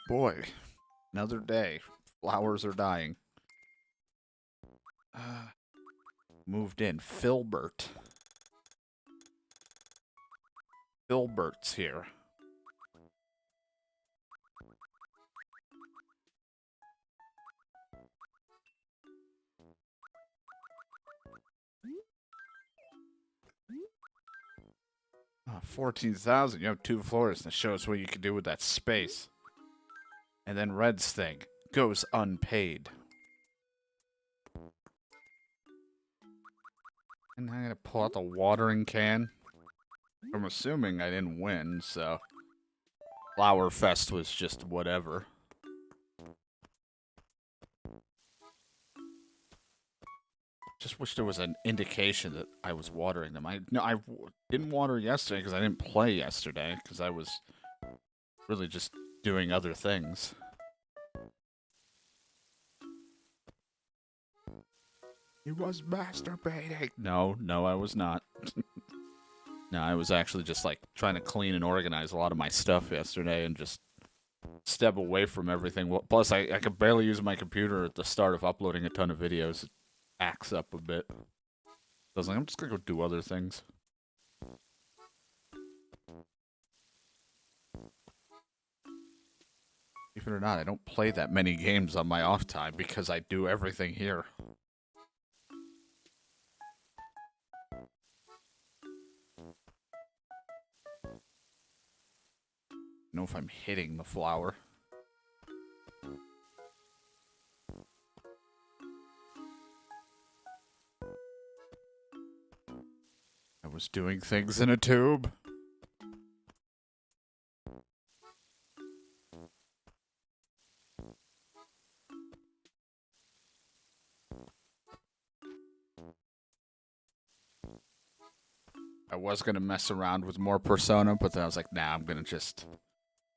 boy. Another day. Flowers are dying. Moved in. Filbert. Filbert's here. Oh, 14,000. You have 2 floors. That shows what you can do with that space. And then Red's thing goes unpaid. And I'm gonna pull out the watering can. I'm assuming I didn't win, so Flower Fest was just whatever. Just wish there was an indication that I was watering them. I didn't water yesterday because I didn't play yesterday because I was really just doing other things. He was masturbating. No, I was not. No, I was actually just like trying to clean and organize a lot of my stuff yesterday and just step away from everything. Well, plus, I could barely use my computer at the start of uploading a ton of videos. It acts up a bit. So I was like, I'm just gonna go do other things. Even or not, I don't play that many games on my off time because I do everything here. I don't know if I'm hitting the flower. I was doing things in a tube. I was going to mess around with more Persona, but then I was like, nah, I'm going to just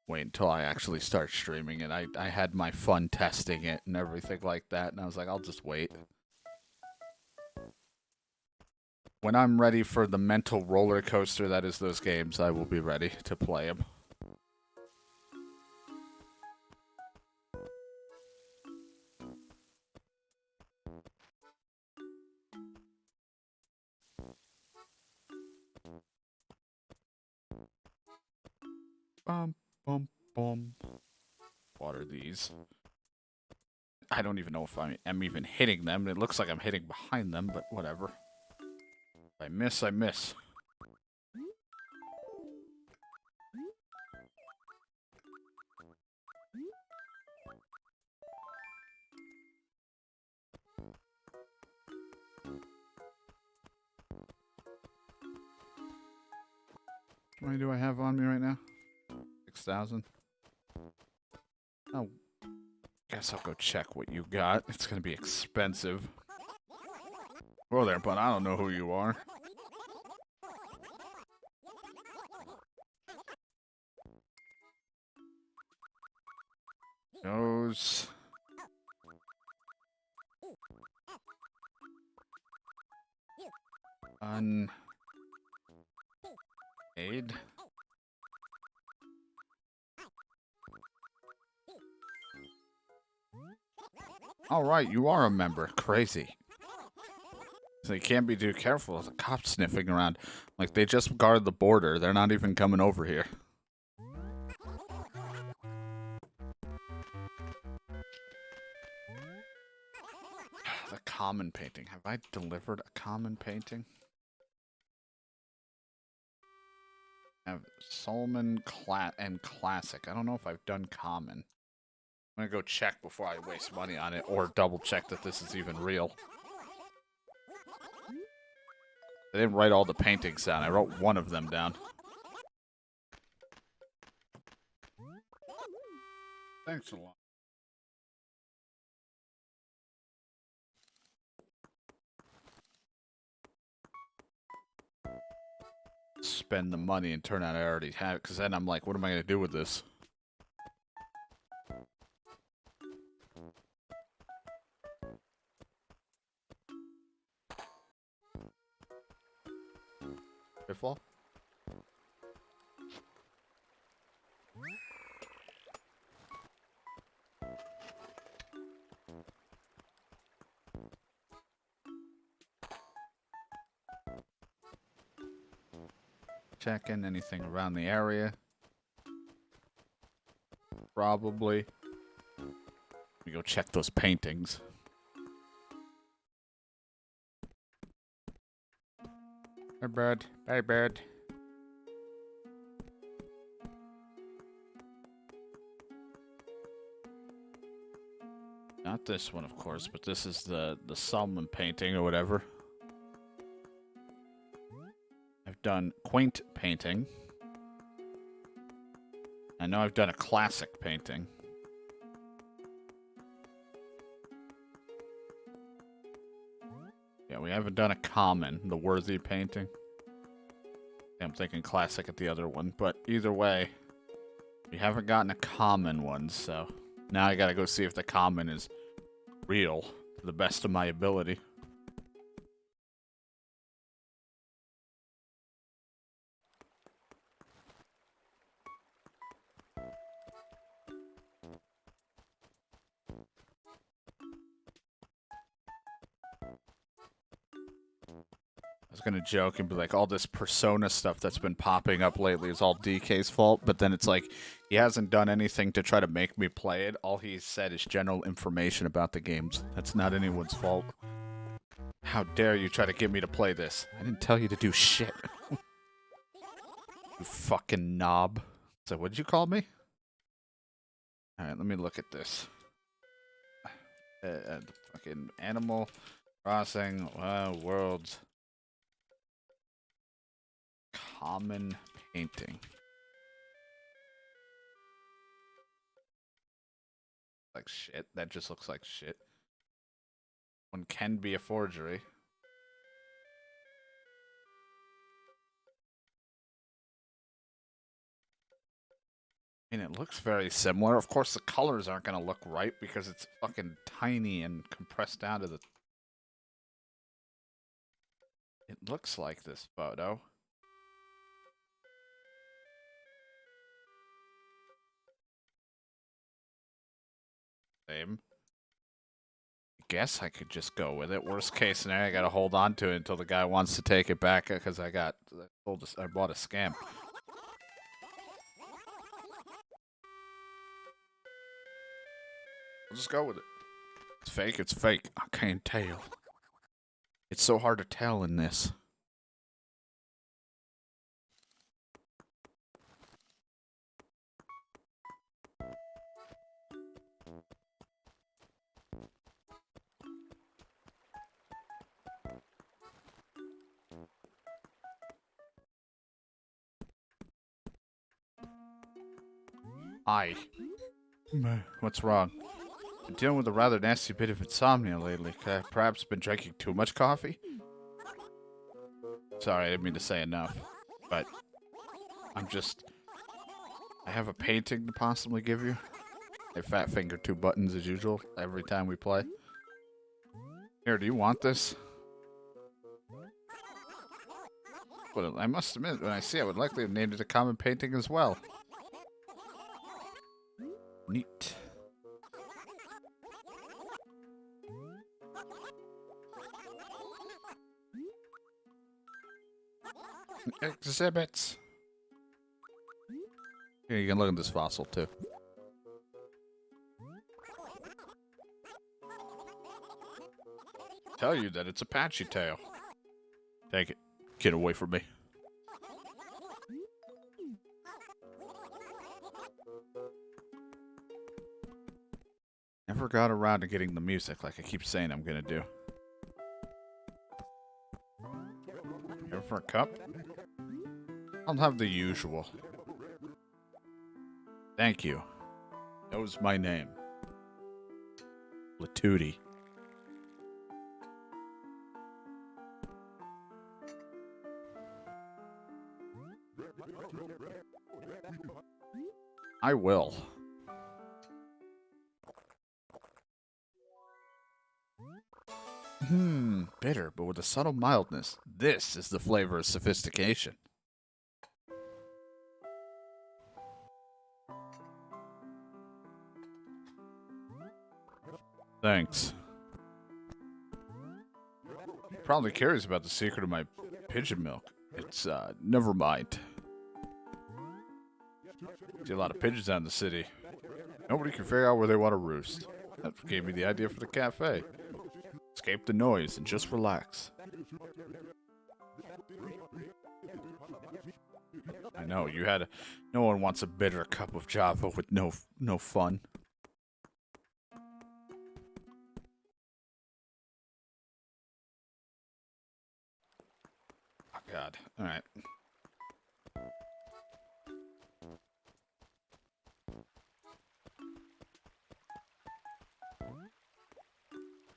wait until I actually start streaming it. I had my fun testing it and everything like that, and I was like, I'll just wait. When I'm ready for the mental roller coaster that is those games, I will be ready to play them. Bum, bum, bum. Water these. I don't even know if I'm even hitting them. It looks like I'm hitting behind them, but whatever. If I miss, I miss. How many do I have on me right now? 6,000. Oh, guess I'll go check what you got. It's gonna be expensive. Well there, but I don't know who you are. Those. Unpaid. Alright, you are a member. Crazy. So you can't be too careful. There's a cop sniffing around. Like, they just guard the border. They're not even coming over here. The common painting. Have I delivered a common painting? I have Solomon and Classic. I don't know if I've done common. I'm gonna go check before I waste money on it, or double check that this is even real. I didn't write all the paintings down. I wrote one of them down. Thanks a lot. Spend the money and turn out I already have it, because then I'm like, what am I going to do with this? Pitfall? checking anything around the area. Probably. Let me go check those paintings. Hey, bird. Hey, bird. Not this one, of course, but this is the Salmon painting or whatever. I've done quaint painting. I know I've done a classic painting. Yeah, we haven't done a common, the worthy painting. I'm thinking classic at the other one, but either way, we haven't gotten a common one, so now I gotta go see if the common is real to the best of my ability. I was gonna joke and be like, all this Persona stuff that's been popping up lately is all DK's fault, but then it's like, he hasn't done anything to try to make me play it. All he's said is general information about the games. That's not anyone's fault. How dare you try to get me to play this? I didn't tell you to do shit. You fucking knob. So what did you call me? Alright, let me look at this. Fucking Animal Crossing Worlds. Common painting. Like shit. That just looks like shit. One can be a forgery. I mean, it looks very similar. Of course, the colors aren't going to look right because it's fucking tiny and compressed down to the... It looks like this photo. Same. I guess I could just go with it. Worst case scenario, I gotta hold on to it until the guy wants to take it back because I bought a scam. I'll just go with it. It's fake, it's fake. I can't tell. It's so hard to tell in this. Hi. What's wrong? Been dealing with a rather nasty bit of insomnia lately. Perhaps been drinking too much coffee? Sorry, I didn't mean to say enough. But I have a painting to possibly give you. I fat finger 2 buttons as usual every time we play. Here, do you want this? Well, I must admit, when I see it, I would likely have named it a common painting as well. Neat. Exhibits. Here, you can look at this fossil too. Tell you that it's Apache tail. Take it. Get away from me. Never got around to getting the music like I keep saying I'm gonna do. Here for a cup? I'll have the usual. Thank you. That was my name. Latuti. I will. Bitter, but with a subtle mildness. This is the flavor of sophistication. Thanks. You're probably curious about the secret of my pigeon milk. It's, never mind. See a lot of pigeons out in the city. Nobody can figure out where they want to roost. That gave me the idea for the cafe. Escape the noise and just relax. I know, you had no one wants a bitter cup of Java with no fun. Oh god. Alright.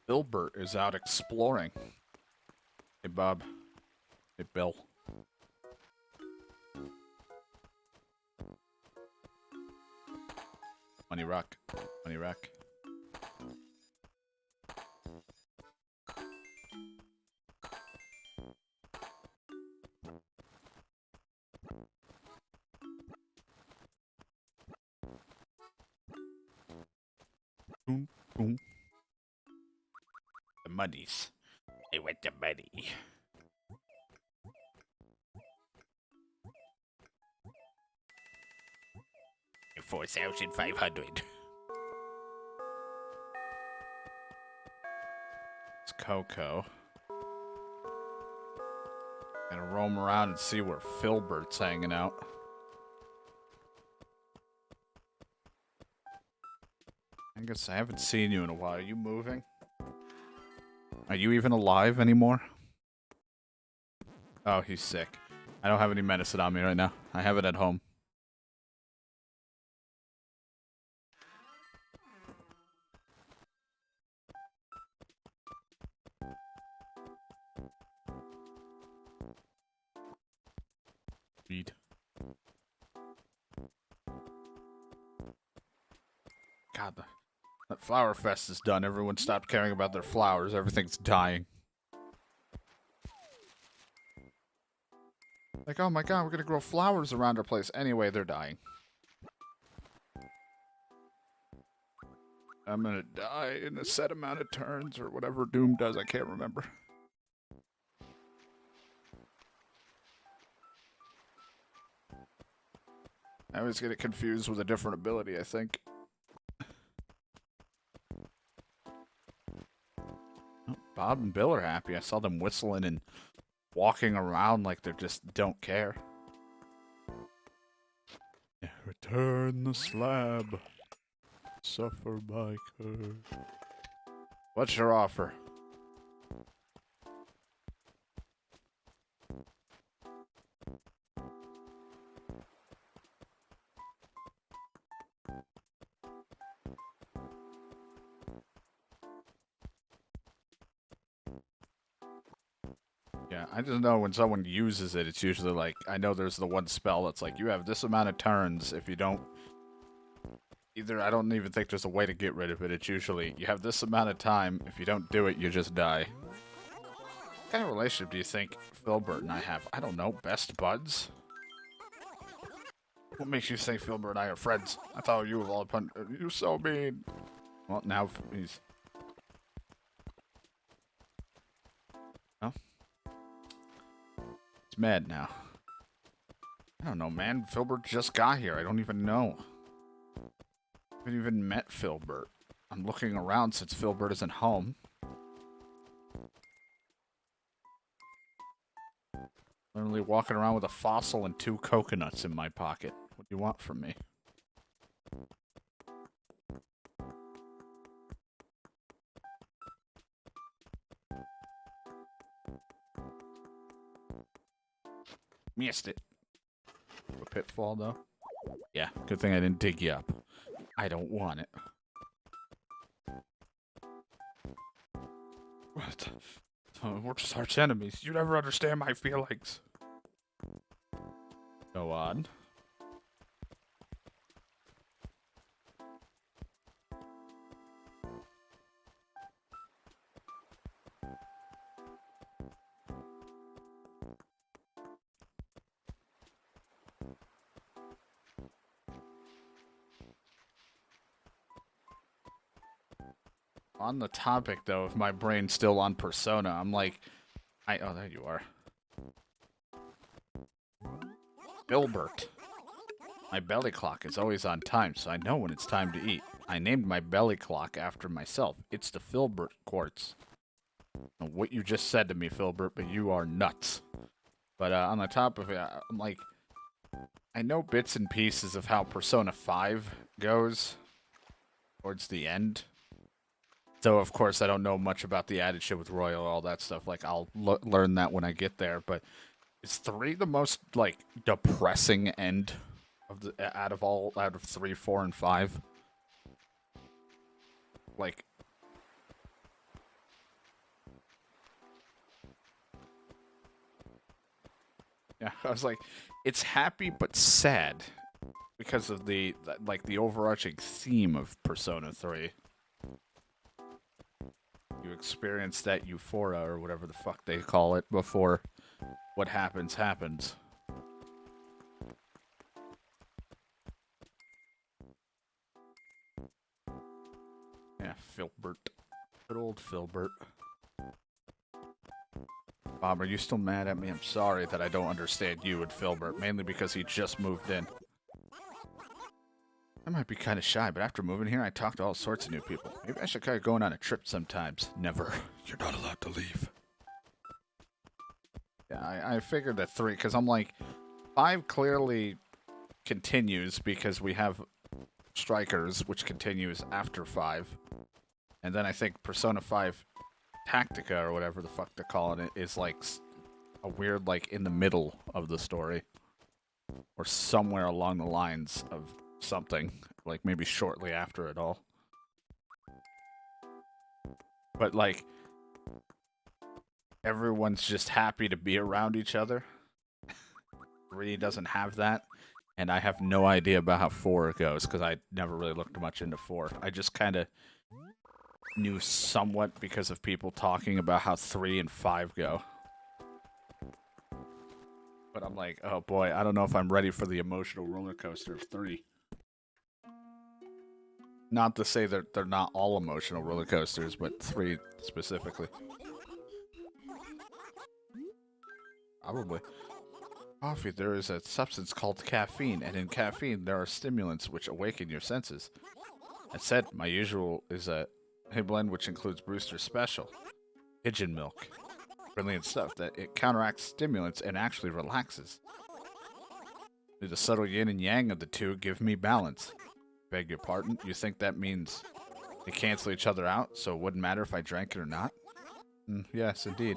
Filbert is out exploring. Hey, Bob. Hey, Bill. Money rock. Money rock. Boom, boom. The monies. I want the money. 4,500. It's Coco. Gonna roam around and see where Filbert's hanging out. I guess I haven't seen you in a while. Are you moving? Are you even alive anymore? Oh, he's sick. I don't have any medicine on me right now. I have it at home. Read. God, that flower fest is done. Everyone stopped caring about their flowers. Everything's dying. Like, oh my god, we're gonna grow flowers around our place. Anyway, they're dying. I'm gonna die in a set amount of turns, or whatever Doom does. I can't remember. I always get it confused with a different ability, I think. Oh, Bob and Bill are happy. I saw them whistling and walking around like they just don't care. Return the slab. Suffer my curse. What's your offer? Yeah, I just know when someone uses it, it's usually like, I know there's the one spell that's like, you have this amount of turns. If you don't, either, I don't even think there's a way to get rid of it. It's usually, you have this amount of time. If you don't do it, you just die. What kind of relationship do you think Filbert and I have? I don't know, best buds? What makes you think Filbert and I are friends? I thought you were all upon, you're so mean. Well, now he's... Oh. He's mad now. I don't know, man. Filbert just got here. I don't even know. I haven't even met Filbert. I'm looking around since Filbert isn't home. Literally walking around with a fossil and 2 coconuts in my pocket. What do you want from me? Missed it. A pitfall, though? Yeah, good thing I didn't dig you up. I don't want it. What? Oh, we're just arch enemies. You never understand my feelings. Go on. On the topic, though, if my brain's still on Persona, I'm like... Oh, there you are. Filbert. My belly clock is always on time, so I know when it's time to eat. I named my belly clock after myself. It's the Filbert quartz. And what you just said to me, Filbert, but you are nuts. But on the top of it, I'm like, I know bits and pieces of how Persona 5 goes towards the end. So, of course, I don't know much about the added shit with Royal, all that stuff. Like, I'll learn that when I get there. But is 3 the most, like, depressing end of the out of 3, 4, and 5? Like, yeah, I was like, it's happy but sad because of the overarching theme of Persona 3. You experience that euphoria or whatever the fuck they call it before what happens happens. Yeah, Filbert. Good old Filbert. Bob, are you still mad at me? I'm sorry that I don't understand you and Filbert, mainly because he just moved in. I might be kind of shy, but after moving here, I talk to all sorts of new people. Maybe I should try going on a trip sometimes. Never. You're not allowed to leave. Yeah, I figured that 3, because I'm like, 5 clearly continues because we have Strikers, which continues after 5. And then I think Persona 5 Tactica, or whatever the fuck they're calling it, is like a weird, like, in the middle of the story. Or somewhere along the lines of something. Like, maybe shortly after it all. But, like, everyone's just happy to be around each other. 3 doesn't have that. And I have no idea about how 4 goes, because I never really looked much into 4. I just kind of knew somewhat because of people talking about how 3 and 5 go. But I'm like, oh boy, I don't know if I'm ready for the emotional roller coaster of 3. Not to say that they're not all emotional roller coasters, but 3 specifically. Probably. Coffee, there is a substance called caffeine, and in caffeine there are stimulants which awaken your senses. That said, my usual is a blend which includes Brewster's Special, pigeon milk, brilliant stuff that it counteracts stimulants and actually relaxes. The subtle yin and yang of the two give me balance. Beg your pardon? You think that means they cancel each other out, so it wouldn't matter if I drank it or not? Yes, indeed.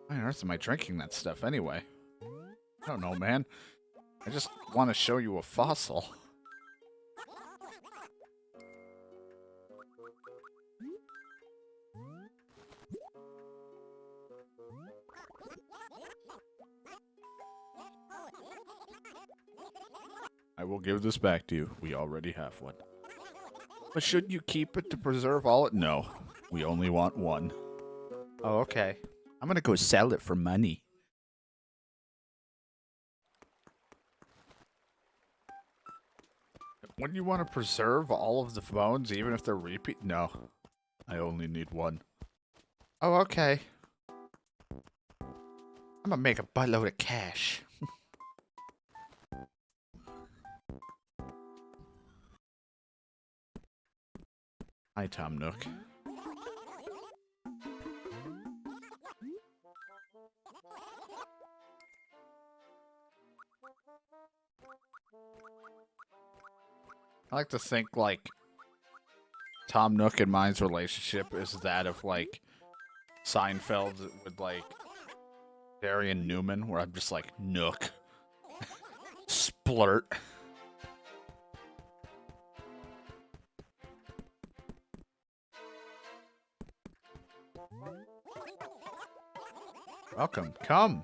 Why on earth am I drinking that stuff anyway? I don't know, man. I just want to show you a fossil. I will give this back to you. We already have one. But shouldn't you keep it to preserve all it? No. We only want one. Oh, okay. I'm gonna go sell it for money. Wouldn't you want to preserve all of the phones, even if they're repeat? No. I only need one. Oh, okay. I'm gonna make a buttload of cash. Hi, Tom Nook. I like to think, like, Tom Nook and mine's relationship is that of, like, Seinfeld with, like, Darian Newman, where I'm just like, Nook. Splurt. Welcome. Come.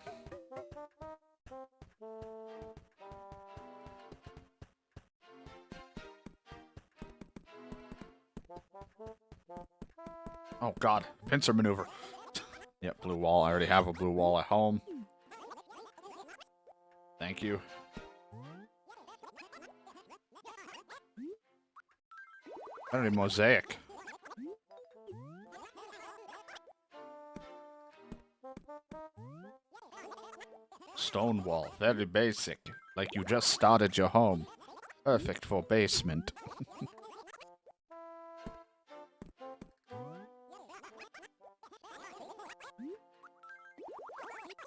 Oh, God. Pincer maneuver. Yep, blue wall. I already have a blue wall at home. Thank you. I don't need mosaic. Stone wall. Very basic. Like you just started your home. Perfect for basement.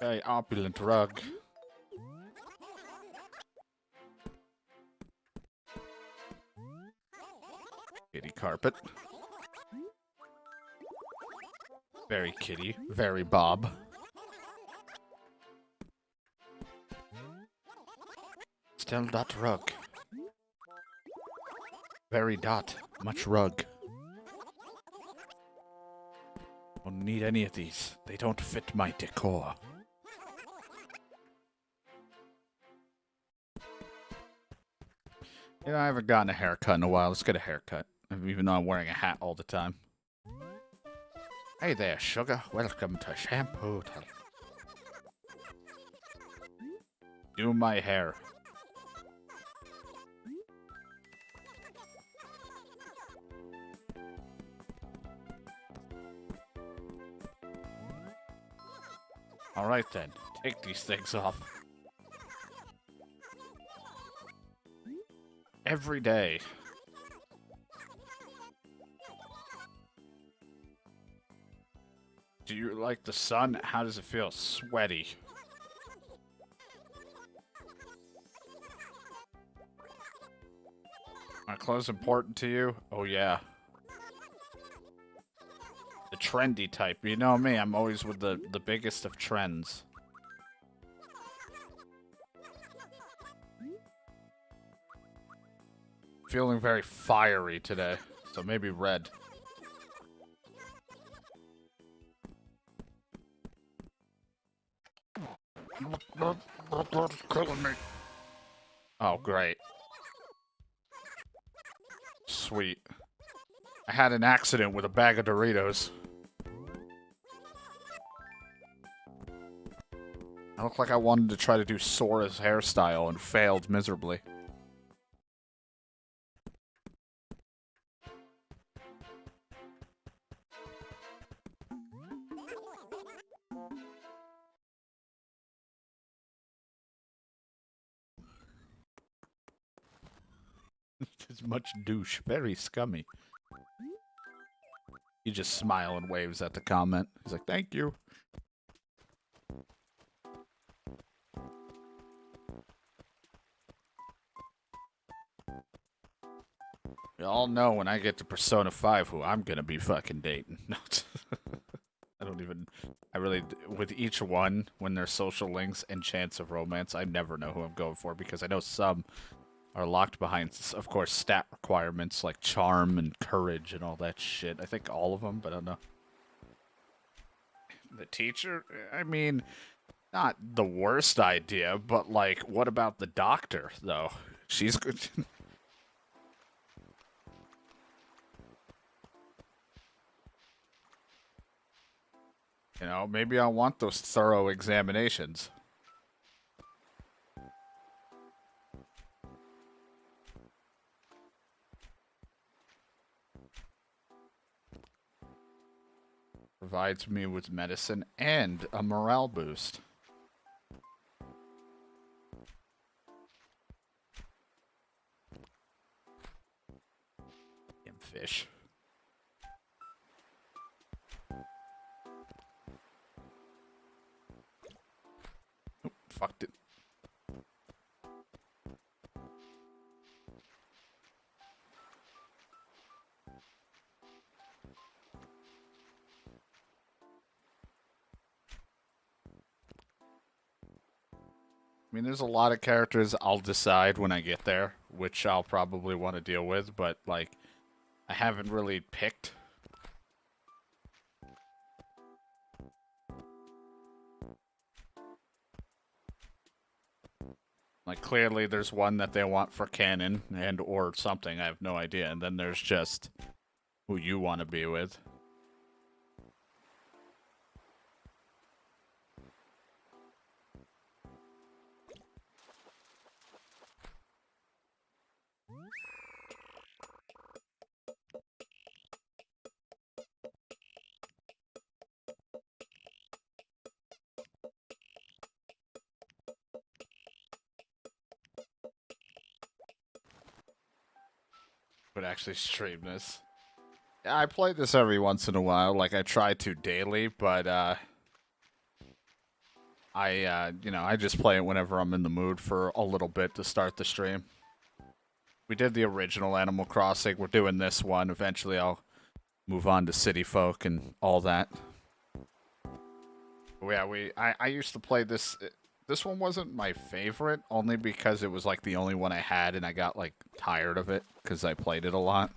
Very opulent rug. Kitty carpet. Very kitty. Very Bob. Still dot rug. Very dot. Much rug. Don't need any of these. They don't fit my decor. You know, I haven't gotten a haircut in a while. Let's get a haircut. Even though I'm wearing a hat all the time. Hey there, sugar. Welcome to Shampoo Time. Do my hair. Alright then. Take these things off. Every day. Do you like the sun? How does it feel? Sweaty. Are clothes important to you? Oh yeah. The trendy type. You know me, I'm always with the biggest of trends. Feeling very fiery today, so maybe red. Killing me. Oh, great. Sweet. I had an accident with a bag of Doritos. I looked like I wanted to try to do Sora's hairstyle and failed miserably. It's much douche. Very scummy. He just smiles and waves at the comment. He's like, thank you. You all know when I get to Persona 5 who I'm gonna be fucking dating. No, I really, with each one, when there's social links and chance of romance, I never know who I'm going for because I know some are locked behind, of course, stat requirements like charm and courage and all that shit. I think all of them, but I don't know. The teacher? I mean, not the worst idea, but like, what about the doctor, though? She's good. You know, maybe I want those thorough examinations. Provides me with medicine and a morale boost. Damn fish. Oh, fucked it. I mean, there's a lot of characters I'll decide when I get there, which I'll probably want to deal with, but, like, I haven't really picked. Like, clearly there's one that they want for canon and or something, I have no idea, and then there's just who you want to be with. Would actually stream this. Yeah, I play this every once in a while. Like, I try to daily, but, I just play it whenever I'm in the mood for a little bit to start the stream. We did the original Animal Crossing. We're doing this one. Eventually, I'll move on to City Folk and all that. But yeah, I used to play this. This one wasn't my favorite, only because it was like the only one I had, and I got like tired of it because I played it a lot.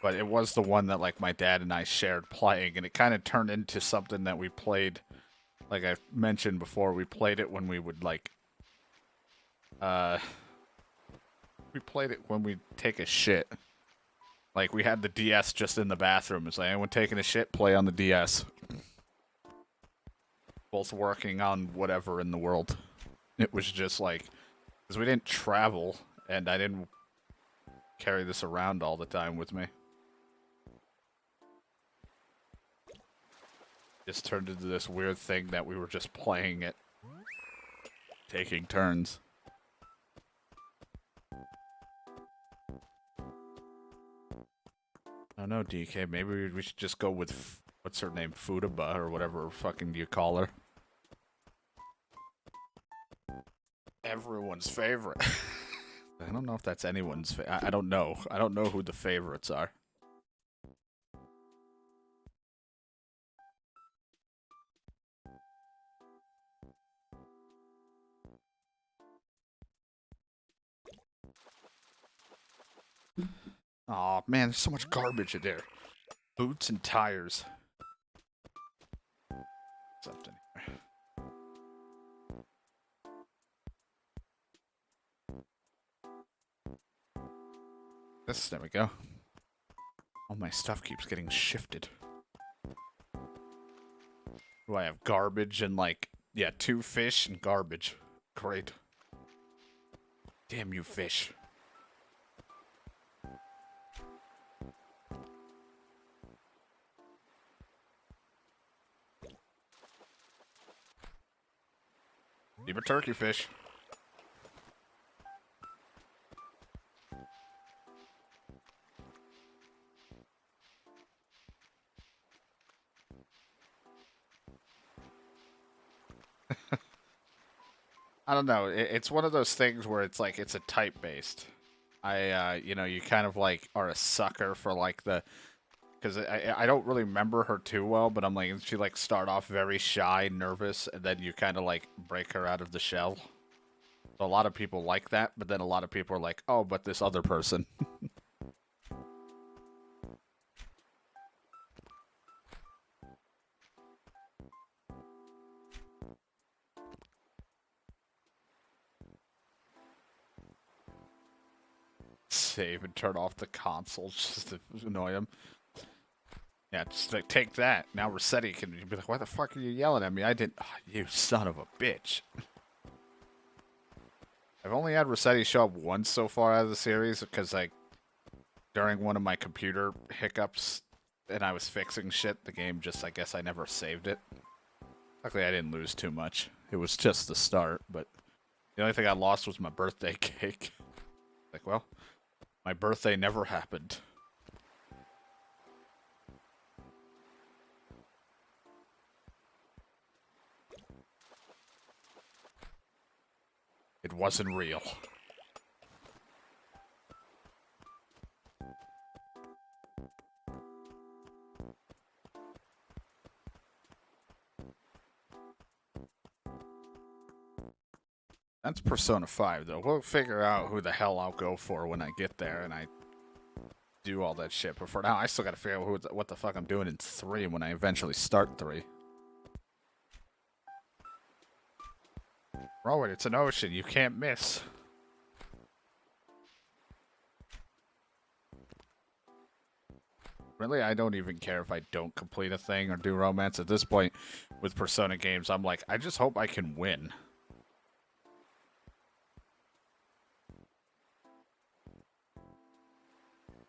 But it was the one that like my dad and I shared playing, and it kind of turned into something that we played. Like I mentioned before, we played it when we would like, we played it when we'd take a shit. Like we had the DS just in the bathroom. It's like anyone taking a shit, play on the DS. Both working on whatever in the world. It was just like, because we didn't travel, and I didn't carry this around all the time with me. Just turned into this weird thing that we were just playing it. Taking turns. I don't know, DK. Maybe we should just go with, what's her name? Futaba, or whatever fucking you call her. Everyone's favorite. I don't know if that's anyone's I don't know. I don't know who the favorites are. Aw, man, there's so much garbage in there. Boots and tires. Something. There we go. All my stuff keeps getting shifted. Do I have garbage and like, yeah, 2 fish and garbage. Great. Damn you, fish. Leave a turkey fish. I don't know. It's one of those things where it's like, it's a type-based. You kind of like are a sucker for like the, because I don't really remember her too well, but I'm like, she like start off very shy, nervous, and then you kind of like break her out of the shell. So a lot of people like that, but then a lot of people are like, oh, but this other person. Save and turn off the console just to annoy him. Yeah, just like, take that. Now Rossetti can be like, why the fuck are you yelling at me? I didn't... Oh, you son of a bitch. I've only had Rossetti show up once so far out of the series, because, like, during one of my computer hiccups, and I was fixing shit, the game just, I guess I never saved it. Luckily, I didn't lose too much. It was just the start, but the only thing I lost was my birthday cake. Like, well, my birthday never happened. It wasn't real. That's Persona 5, though. We'll figure out who the hell I'll go for when I get there and I do all that shit. But for now, I still gotta figure out what the fuck I'm doing in 3 when I eventually start 3. Rowan, it's an ocean. You can't miss. Really, I don't even care if I don't complete a thing or do romance. At this point, with Persona games, I'm like, I just hope I can win.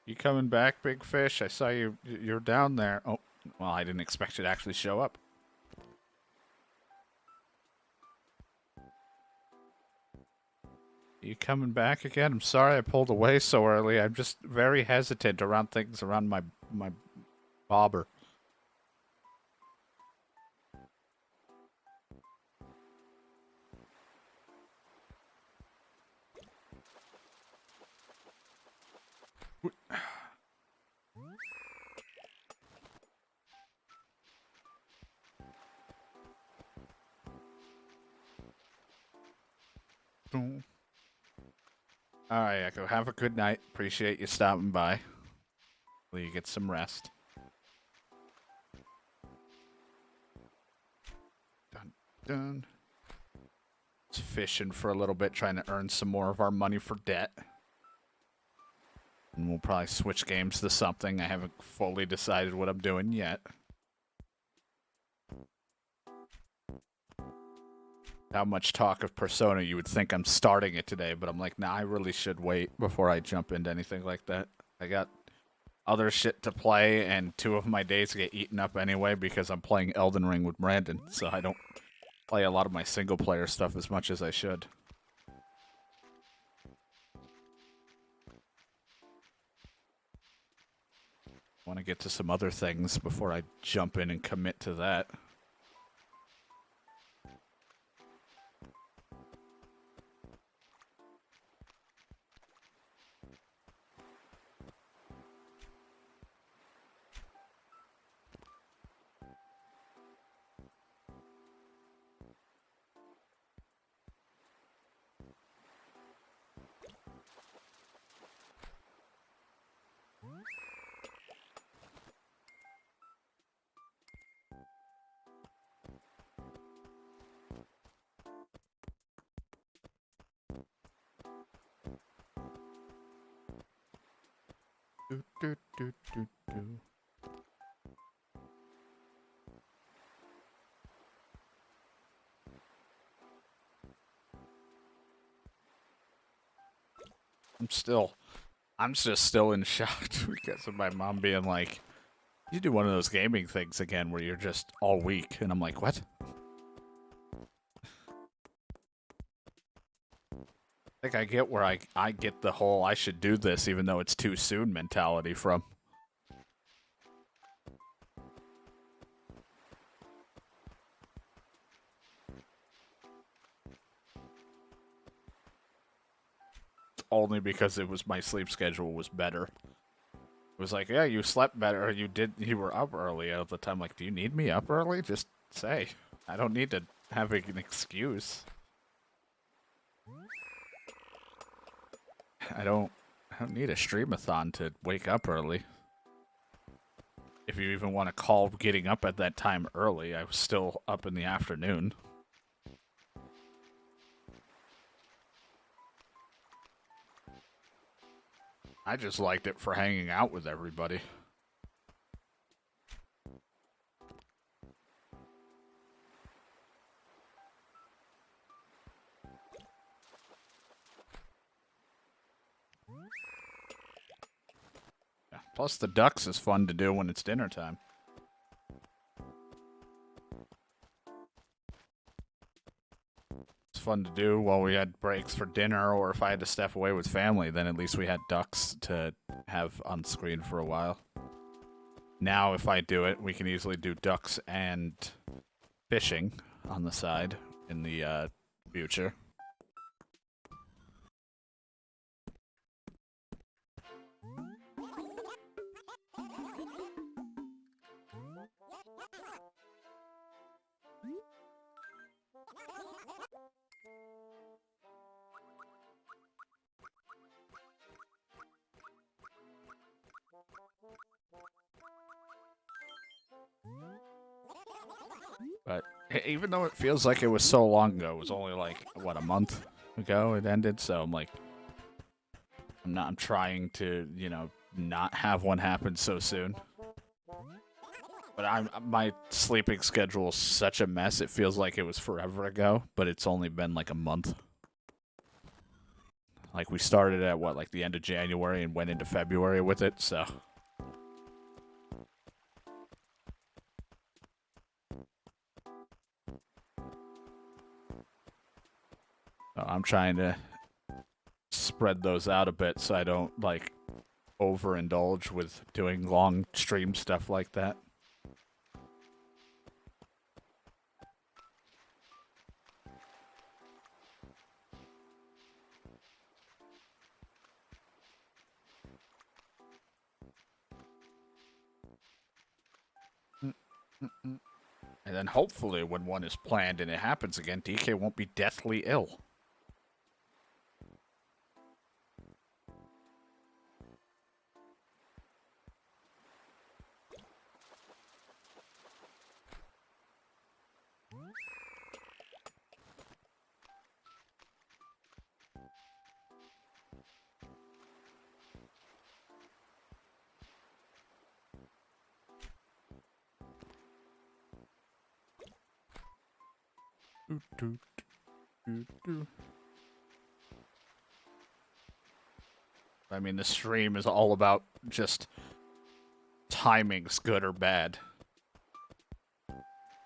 You coming back, big fish? I saw you're down there. Oh, well, I didn't expect you to actually show up. You coming back again? I'm sorry I pulled away so early. I'm just very hesitant around things around my bobber. Alright, Echo. Have a good night. Appreciate you stopping by. Hopefully you get some rest. Dun, dun. Just fishing for a little bit, trying to earn some more of our money for debt. And we'll probably switch games to something. I haven't fully decided what I'm doing yet. How much talk of Persona, you would think I'm starting it today, but I'm like, nah, I really should wait before I jump into anything like that. I got other shit to play, and 2 of my days get eaten up anyway because I'm playing Elden Ring with Brandon, so I don't play a lot of my single-player stuff as much as I should. Want to get to some other things before I jump in and commit to that. Do, do, do, do, do. I'm just still in shock because of my mom being like, you do one of those gaming things again where you're just all week. And I'm like, what? I think I get where I get the whole I should do this even though it's too soon mentality from. Only because it was my sleep schedule was better. It was like, yeah, you slept better. You were up early all the time. Like, do you need me up early? Just say. I don't need to have an excuse. I don't need a streamathon to wake up early. If you even want to call getting up at that time early, I was still up in the afternoon. I just liked it for hanging out with everybody. Yeah. Plus, the ducks is fun to do when it's dinner time. It's fun to do while we had breaks for dinner, or if I had to step away with family, then at least we had ducks to have on screen for a while. Now, if I do it, we can easily do ducks and fishing on the side in the future. But even though it feels like it was so long ago, it was only like, what, a month ago it ended, so I'm like, I'm trying to, you know, not have one happen so soon. But my sleeping schedule is such a mess, it feels like it was forever ago, but it's only been like a month. Like, we started at, what, like the end of January and went into February with it, so... I'm trying to spread those out a bit so I don't, like, overindulge with doing long stream stuff like that. And then hopefully when one is planned and it happens again, DK won't be deathly ill. I mean, the stream is all about just timings, good or bad.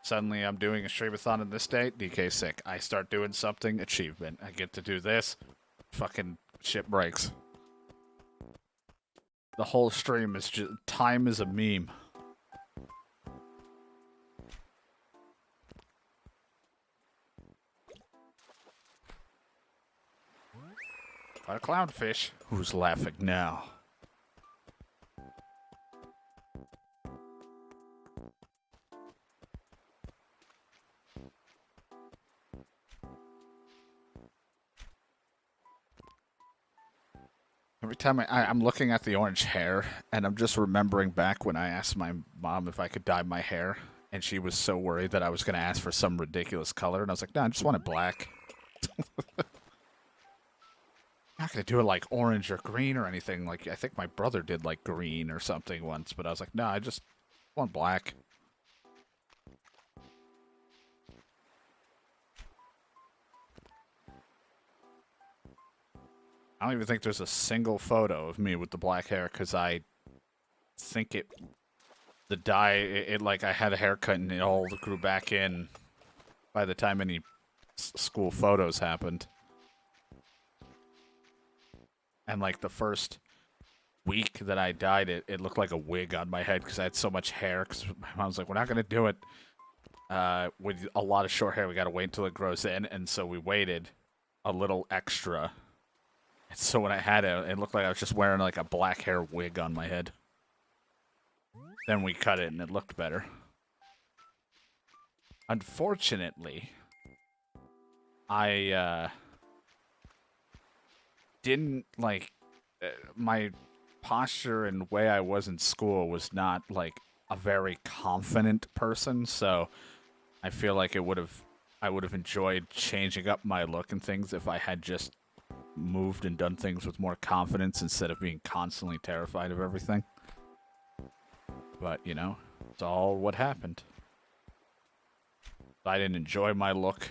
Suddenly I'm doing a streamathon on this day, DK sick. I start doing something, achievement. I get to do this, fucking shit breaks. The whole stream is just, time is a meme. Got a clownfish. Who's laughing now? Every time I'm looking at the orange hair, and I'm just remembering back when I asked my mom if I could dye my hair, and she was so worried that I was going to ask for some ridiculous color, and I was like, no, I just want it black. I'm not going to do it like orange or green or anything. Like, I think my brother did like green or something once, but I was like, no, I just want black. I don't even think there's a single photo of me with the black hair, because I think the dye, like, I had a haircut and it all grew back in by the time any school photos happened. And, like, the first week that I dyed it, it looked like a wig on my head because I had so much hair. Because my mom was like, we're not going to do it with a lot of short hair. We got to wait until it grows in. And so we waited a little extra. And so when I had it, it looked like I was just wearing, like, a black hair wig on my head. Then we cut it and it looked better. Unfortunately, I didn't, like, my posture and way I was in school was not, like, a very confident person, so I feel like I would have enjoyed changing up my look and things if I had just moved and done things with more confidence instead of being constantly terrified of everything. But, you know, it's all what happened. I didn't enjoy my look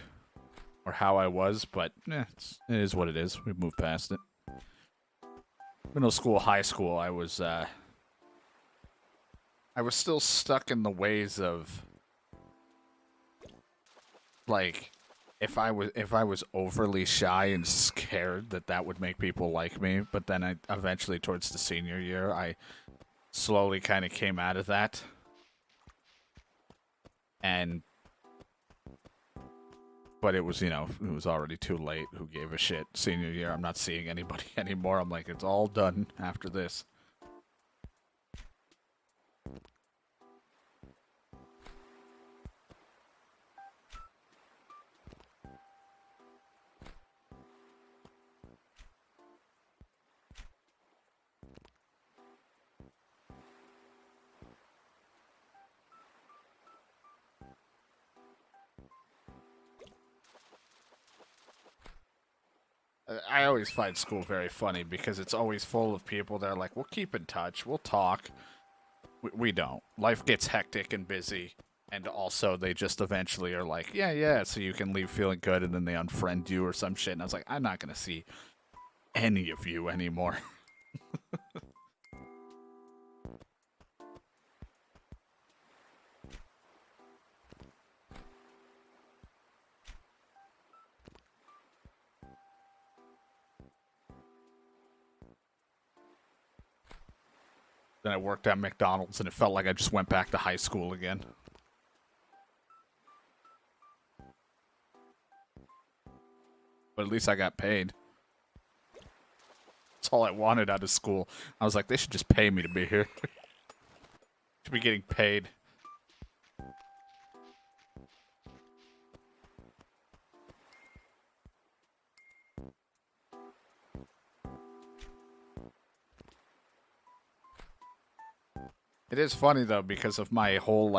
or how I was, but it is what it is. We've moved past it. Middle school, high school, I was still stuck in the ways of, like, if I was overly shy and scared that would make people like me, but then I eventually, towards the senior year, I slowly kind of came out of that. But it was, you know, it was already too late. Who gave a shit? Senior year, I'm not seeing anybody anymore. I'm like, it's all done after this. I always find school very funny because it's always full of people that are like, we'll keep in touch, we'll talk. We don't. Life gets hectic and busy, and also they just eventually are like, yeah, so you can leave feeling good, and then they unfriend you or some shit, and I was like, I'm not gonna see any of you anymore. Then I worked at McDonald's, and it felt like I just went back to high school again. But at least I got paid. That's all I wanted out of school. I was like, they should just pay me to be here. Should be getting paid. It is funny though, because of my whole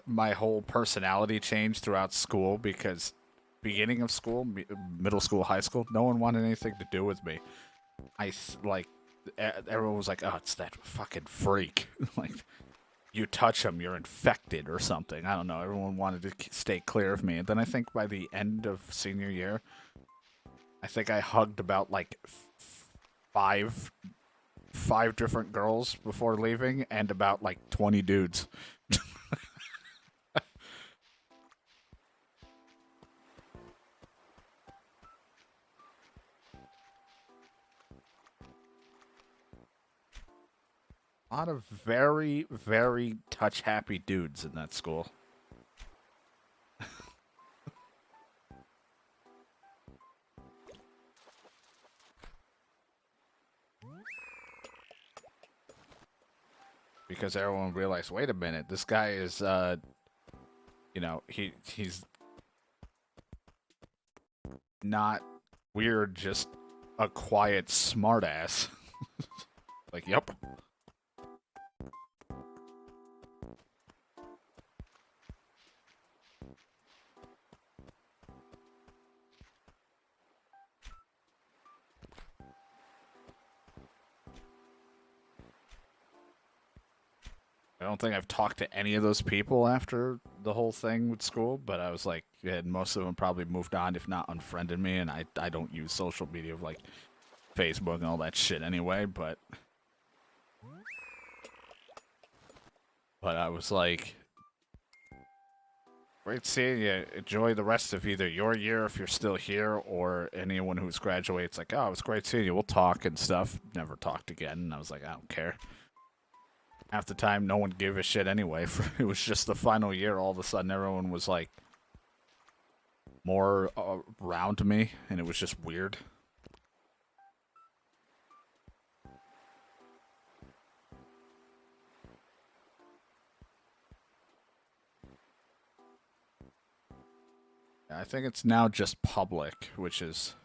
my whole personality changed throughout school, because beginning of school, middle school, high school, no one wanted anything to do with me. Everyone was like, oh, it's that fucking freak. Like, you touch him, you're infected or something. I don't know. Everyone wanted to stay clear of me. And then I think by the end of senior year, I think I hugged about like five different girls before leaving, and about like 20 dudes. A lot of very, very touch-happy dudes in that school. Because everyone realized, wait a minute, this guy is, you know, he's not weird, just a quiet smartass. Like, yep. I don't think I've talked to any of those people after the whole thing with school, but I was like, yeah, most of them probably moved on, if not unfriended me, and I don't use social media like Facebook and all that shit anyway, but I was like, great seeing you. Enjoy the rest of either your year if you're still here, or anyone who's graduates. Like, oh, it was great seeing you. We'll talk and stuff. Never talked again. And I was like, I don't care. Half the time, no one gave a shit anyway. It was just the final year. All of a sudden, everyone was like more around me, and it was just weird. I think it's now just public, which is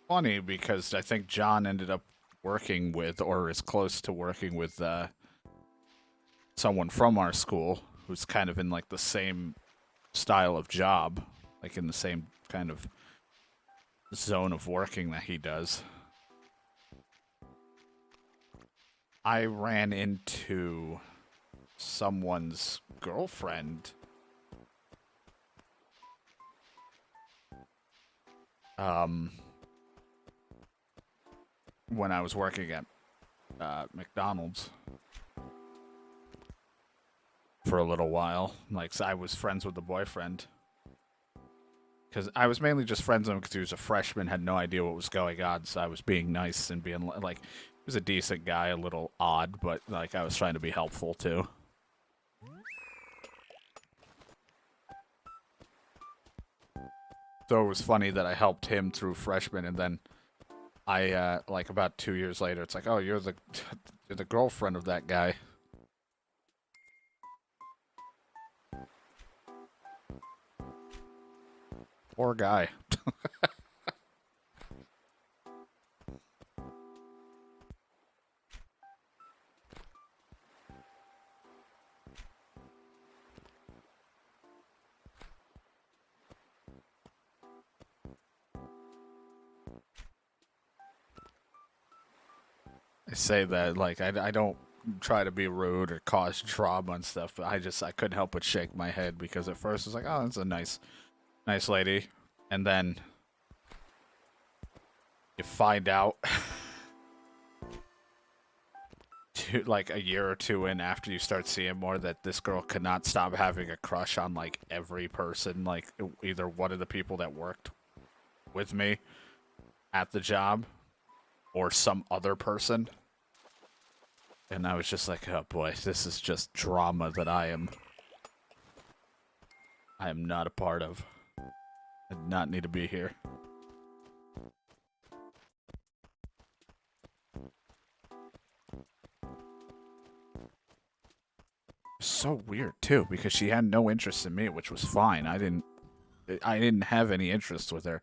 funny because I think John ended up working with, or is close to working with, someone from our school who's kind of in like the same style of job, like in the same kind of zone of working that he does. I ran into someone's girlfriend when I was working at McDonald's for a little while. Like, so I was friends with the boyfriend. Because I was mainly just friends with him because he was a freshman, had no idea what was going on, so I was being nice and being, like, he was a decent guy, a little odd, but, like, I was trying to be helpful, too. So it was funny that I helped him through freshman, and then I, like, about 2 years later, it's like, oh, you're the girlfriend of that guy. Poor guy. I say that, like, I don't try to be rude or cause trauma and stuff, but I couldn't help but shake my head, because at first it's like, oh, that's a nice lady, and then you find out like a year or two in, after you start seeing more, that this girl could not stop having a crush on like every person, like either one of the people that worked with me, at the job or some other person. And I was just like, oh boy, this is just drama that I am not a part of. I did not need to be here. So weird too, because she had no interest in me, which was fine. I didn't have any interest with her.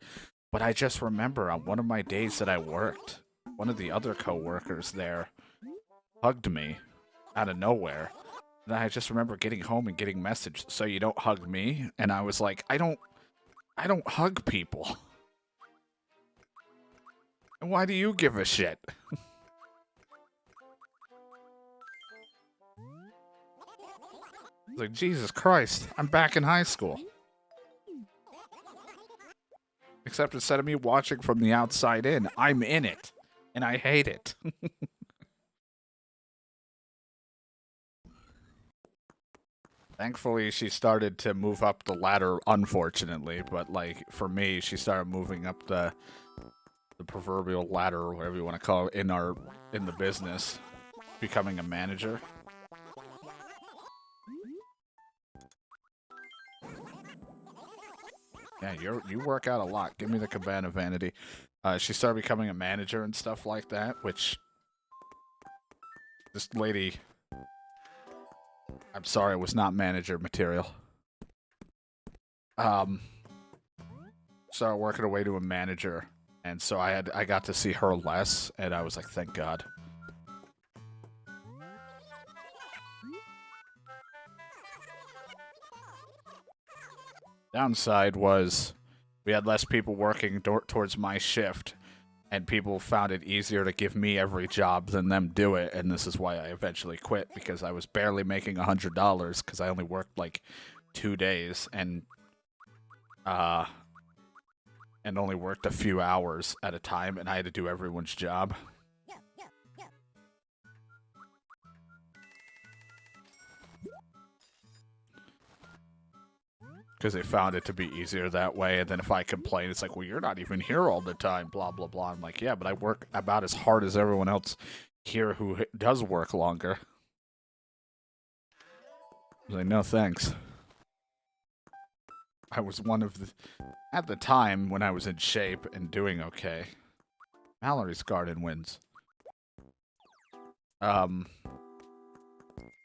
But I just remember on one of my days that I worked, one of the other coworkers there hugged me out of nowhere. And I just remember getting home and getting messaged, so you don't hug me? And I was like, I don't hug people. And why do you give a shit? Like, Jesus Christ, I'm back in high school. Except instead of me watching from the outside in, I'm in it. And I hate it. Thankfully, she started to move up the ladder, unfortunately. But, like, for me, she started moving up the proverbial ladder, or whatever you want to call it, in the business, becoming a manager. Yeah, you work out a lot. Give me the cabana vanity. She started becoming a manager and stuff like that, which this lady, I'm sorry, was not manager material. Started working her way to a manager, and so I got to see her less, and I was like, thank God. Downside was we had less people working towards my shift, and people found it easier to give me every job than them do it, and this is why I eventually quit, because I was barely making $100 because I only worked like 2 days and only worked a few hours at a time, and I had to do everyone's job. Because they found it to be easier that way, and then if I complain, it's like, well, you're not even here all the time, blah, blah, blah. I'm like, yeah, but I work about as hard as everyone else here who does work longer. I was like, no thanks. I was one of the... At the time, when I was in shape and doing okay. Mallory's Garden wins. When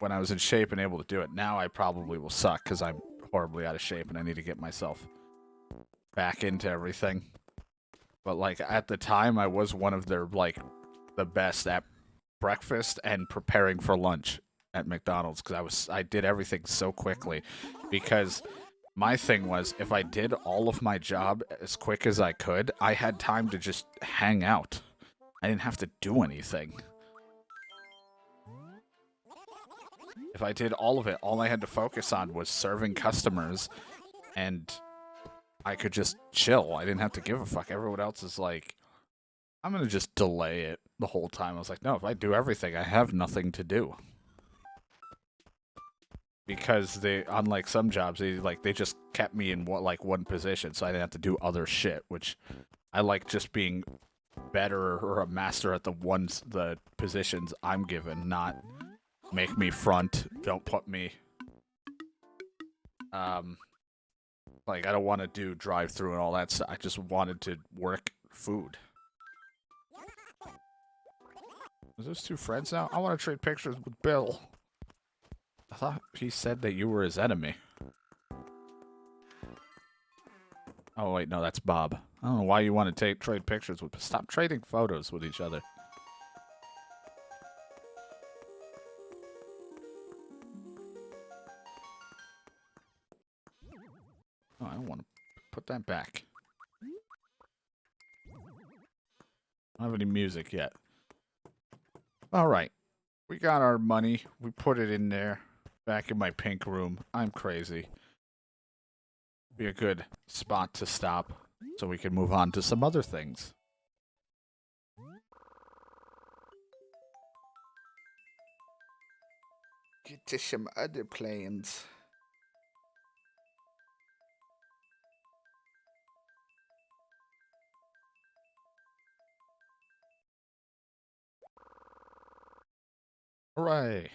I was in shape and able to do it, now I probably will suck, because I'm horribly out of shape and I need to get myself back into everything. But like at the time I was one of their like the best at breakfast and preparing for lunch at McDonald's, because I did everything so quickly, because my thing was if I did all of my job as quick as I could, I had time to just hang out. I didn't have to do anything. If I did all of it, all I had to focus on was serving customers, and I could just chill. I didn't have to give a fuck. Everyone else is like, I'm gonna just delay it the whole time. I was like, no, if I do everything, I have nothing to do. Because they, unlike some jobs, they just kept me in one position, so I didn't have to do other shit, which I like just being better or a master at the positions I'm given, not make me front, don't put me, like, I don't want to do drive-through and all that stuff. I just wanted to work food. Are those two friends now? I want to trade pictures with Bill. I thought he said that you were his enemy. Oh, wait, no, that's Bob. I don't know why you want to trade pictures with... Stop trading photos with each other. Oh, I don't want to put that back. I don't have any music yet. Alright. We got our money. We put it in there. Back in my pink room. I'm crazy. Be a good spot to stop so we can move on to some other things. Get to some other plans. Hooray!